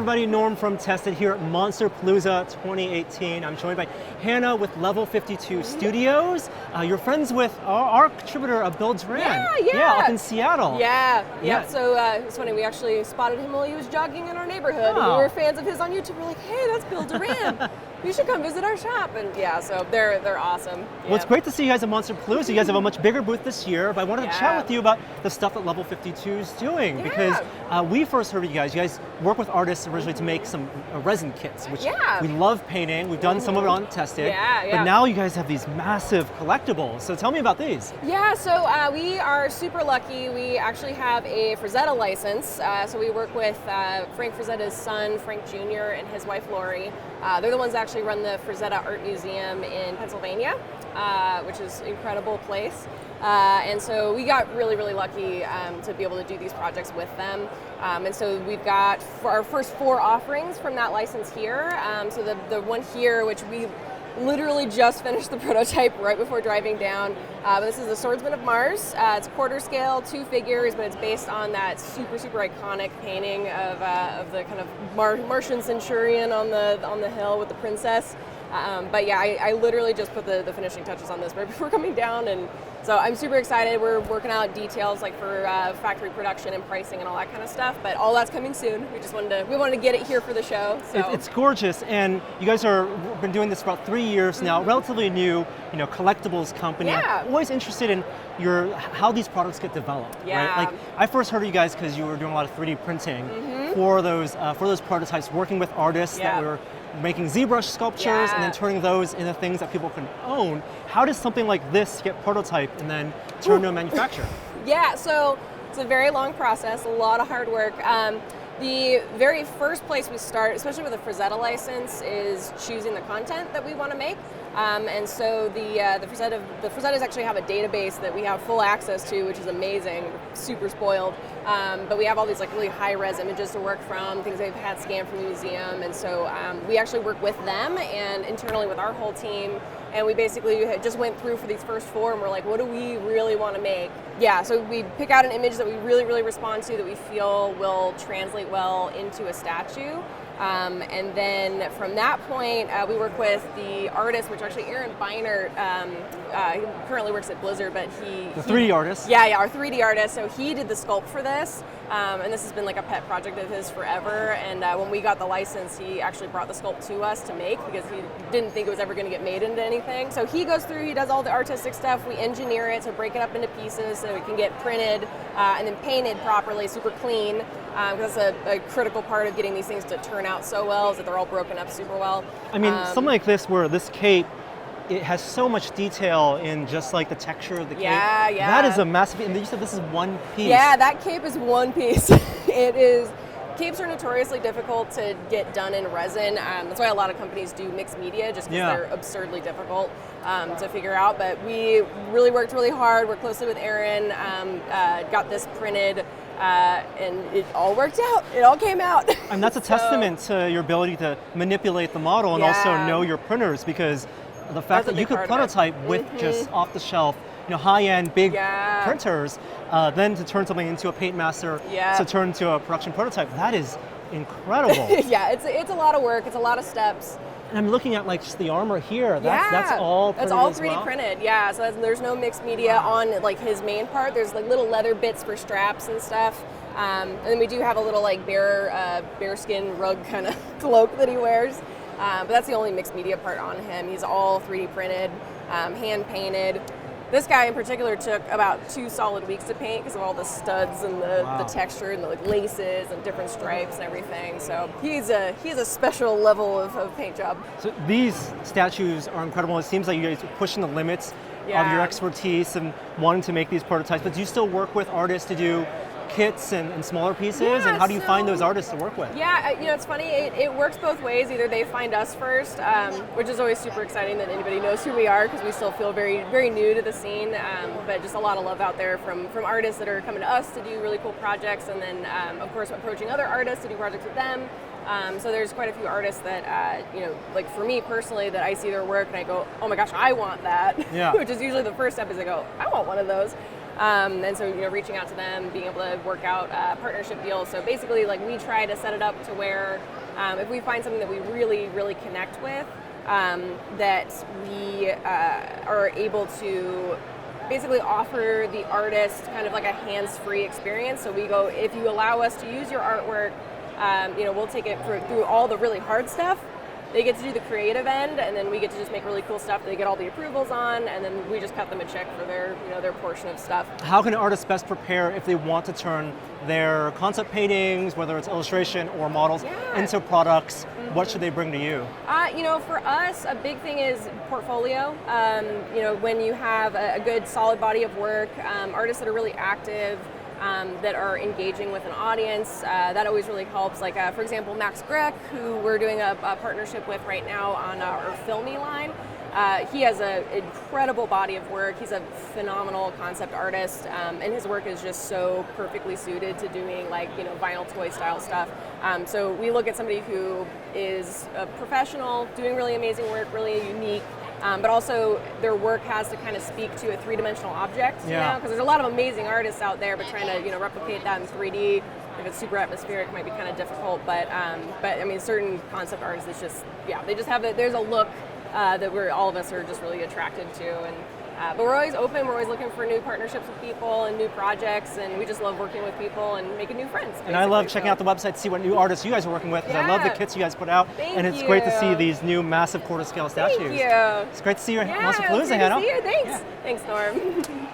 everybody, Norm from Tested here at Monsterpalooza 2018. I'm joined by Hannah with Level 52 Studios. You're friends with our contributor, Bill Duran. Yeah, up in Seattle. Yeah. So it's funny, we actually spotted him while he was jogging in our neighborhood. And we were fans of his on YouTube. We're like, hey, that's Bill Duran. You should come visit our shop. And yeah, so they're awesome. Well, it's great to see you guys at Monsterpalooza. You guys have a much bigger booth this year, but I wanted to chat with you about the stuff that Level 52 is doing, because we first heard of you guys. You guys work with artists originally to make some resin kits, which we love painting. We've done some of it on Tested, but now you guys have these massive collectibles. So tell me about these. Yeah, so we are super lucky. We actually have a Frazetta license. So we work with Frank Frazetta's son, Frank Jr., and his wife, Lori. They're the ones that actually run the Frazetta Art Museum in Pennsylvania, which is an incredible place. And so we got really, really lucky to be able to do these projects with them. And so we've got for our first 4 offerings from that license here. So the one here, which we literally just finished the prototype right before driving down. This is the Swordsman of Mars. It's quarter scale, 2 figures, but it's based on that super, super iconic painting of the kind of Martian centurion on the hill with the princess. But yeah, I literally just put the finishing touches on this right before coming down, and so I'm super excited. We're working out details like for factory production and pricing and all that kind of stuff, but all that's coming soon. We wanted to get it here for the show. So. It's gorgeous, and you guys been doing this for about 3 years now, relatively new, collectibles company. I'm always interested in how these products get developed. Right? Like I first heard of you guys because you were doing a lot of 3D printing for those prototypes, working with artists that were making ZBrush sculptures and then turning those into things that people can own. How does something like this get prototyped and then turned to a manufacturer? So it's a very long process, a lot of hard work. The very first place we start, especially with a Frazetta license, is choosing the content that we want to make. And so the Frazettas actually have a database that we have full access to, which is amazing. We're super spoiled. But we have all these like really high-res images to work from, things they've had scanned from the museum. And so we actually work with them and internally with our whole team. And we basically just went through for these first 4 and we're like, what do we really want to make? Yeah, so we pick out an image that we really, really respond to, that we feel will translate well into a statue. And then from that point, we work with the artist, which actually Aaron Beinert, he currently works at Blizzard, but The 3D artist? Yeah, our 3D artist. So he did the sculpt for this, and this has been like a pet project of his forever. And when we got the license, he actually brought the sculpt to us to make because he didn't think it was ever going to get made into anything. So he goes through, he does all the artistic stuff, we engineer it, so break it up into pieces so it can get printed and then painted properly, super clean. Because that's a critical part of getting these things to turn out so well, is that they're all broken up super well. I mean, something like this where this cape, it has so much detail in just like the texture of the cape. Yeah. That is a massive, and you said this is one piece. Yeah, that cape is one piece. Capes are notoriously difficult to get done in resin. That's why a lot of companies do mixed media, just because they're absurdly difficult to figure out. But we really worked really hard, worked closely with Aaron, got this printed, and it all worked out. It all came out. And that's a testament to your ability to manipulate the model and also know your printers, because the fact that you could prototype with just off-the-shelf, high-end, big printers, then to turn something into a paint master, to turn to a production prototype, that is incredible. It's a lot of work. It's a lot of steps. And I'm looking at like just the armor here. That's all printed. That's all 3D printed. Yeah. So there's no mixed media on like his main part. There's like little leather bits for straps and stuff. And then we do have a little like bearskin rug kind of cloak that he wears. But that's the only mixed media part on him. He's all 3D printed, hand painted. This guy in particular took about 2 solid weeks to paint because of all the studs and the texture and the like laces and different stripes and everything. So he's a special level of paint job. So these statues are incredible. It seems like you guys are pushing the limits of your expertise and wanting to make these prototypes. But do you still work with artists to do kits and smaller pieces, and how do you find those artists to work with? It's funny, it works both ways. Either they find us first, which is always super exciting that anybody knows who we are, because we still feel very, very new to the scene, but just a lot of love out there from artists that are coming to us to do really cool projects, and then of course approaching other artists to do projects with them. So there's quite a few artists that, like for me personally, that I see their work and I go, oh my gosh, I want that. Which is usually the first step, is I go, I want one of those. And so, reaching out to them, being able to work out partnership deals. So basically, like, we try to set it up to where if we find something that we really, really connect with, that we are able to basically offer the artist kind of like a hands-free experience. So we go, if you allow us to use your artwork, we'll take it through all the really hard stuff. They get to do the creative end, and then we get to just make really cool stuff that they get all the approvals on, and then we just cut them a check for their portion of stuff. How can artists best prepare if they want to turn their concept paintings, whether it's illustration or models, into products? Mm-hmm. What should they bring to you? For us, a big thing is portfolio. When you have a good, solid body of work, artists that are really active, that are engaging with an audience, that always really helps. Like, for example, Max Grech, who we're doing a partnership with right now on our Fameli line. He has an incredible body of work. He's a phenomenal concept artist, and his work is just so perfectly suited to doing vinyl toy style stuff. So we look at somebody who is a professional, doing really amazing work, really unique, but also their work has to kind of speak to a three-dimensional object, because there's a lot of amazing artists out there, but trying to replicate that in 3D, if it's super atmospheric, might be kind of difficult. But I mean, certain concept artists, it's just they just have there's a look that all of us are just really attracted to, and but we're always open. We're always looking for new partnerships with people and new projects, and we just love working with people and making new friends. And I love checking out the website to see what new artists you guys are working with, because I love the kits you guys put out. Thank it's you. great to see these new massive quarter scale statues. Thank you. It's great to see you at It's great to see you. Thanks. Yeah. Thanks, Norm.